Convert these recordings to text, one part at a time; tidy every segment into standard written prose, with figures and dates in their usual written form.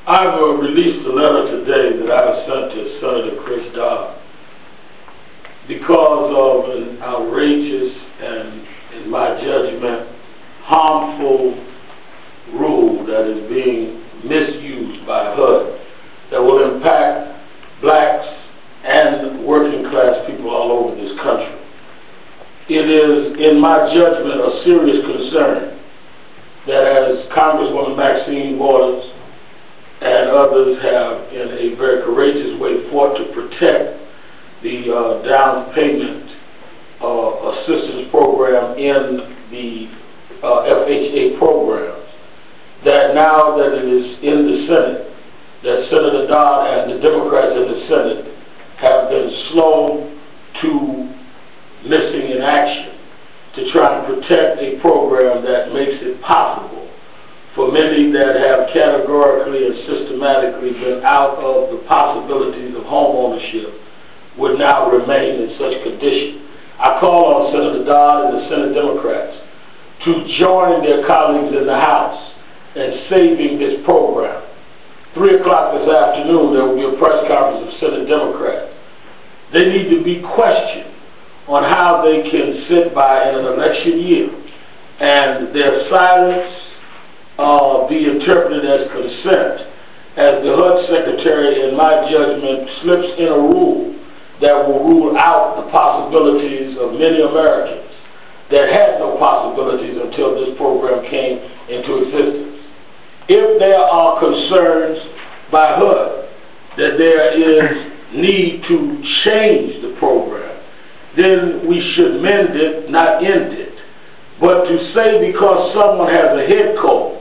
I've released a letter today that I sent to Senator Dodd because of an outrageous and, in my judgment, harmful rule that is being misused by HUD that will impact blacks and working class people all over this country. It is, in my judgment, a serious concern that as Congresswoman Maxine Waters and others have, in a very courageous way, fought to protect the down payment assistance program in the FHA programs, that now that it is in the Senate, that Senator Dodd and the Democrats in the Senate have been slow to missing in action to try to protect a program that makes it possible for many that have categorically and systematically been out of the possibilities of home ownership would now remain in such condition. I call on Senator Dodd and the Senate Democrats to join their colleagues in the House in saving this program. 3 o'clock this afternoon, there will be a press conference of Senate Democrats. They need to be questioned on how they can sit by in an election year and their silence be interpreted as consent, as the HUD Secretary, in my judgment, slips in a rule that will rule out the possibilities of many Americans that had no possibilities until this program came into existence. If there are concerns by HUD that there is need to change the program, then we should mend it, not end it. But to say because someone has a head cold,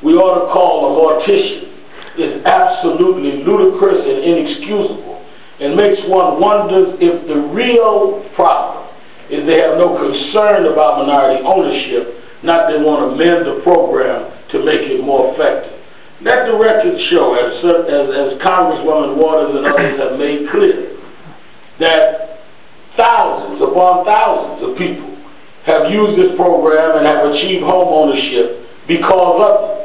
we ought to call a mortician is absolutely ludicrous and inexcusable, and makes one wonder if the real problem is they have no concern about minority ownership, not they want to mend the program to make it more effective. Let the record show, as Congresswoman Waters and others have made clear, that thousands upon thousands of people have used this program and have achieved home ownership because of it.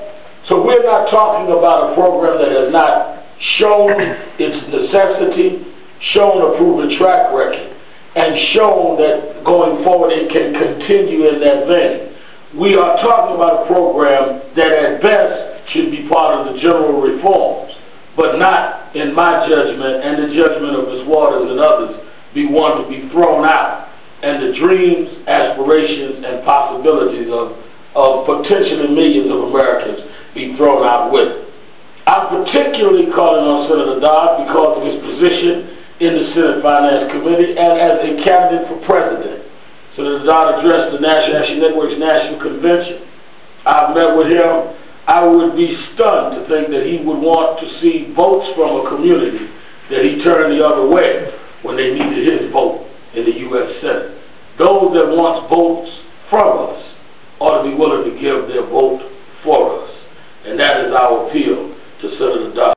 So we're not talking about a program that has not shown its necessity, shown a proven track record, and shown that going forward it can continue in that vein. We are talking about a program that at best should be part of the general reforms, but not, in my judgment and the judgment of Ms. Waters and others, be one to be thrown out, and the dreams, aspirations, and possibilities of potentially millions of Americans be thrown out with it. I'm particularly calling on Senator Dodd because of his position in the Senate Finance Committee and as a candidate for president. Senator Dodd addressed the National Action Network's National Convention. I've met with him. I would be stunned to think that he would want to see votes from a community that he turned the other way when they needed his vote in the U.S. Senate. Those that once voted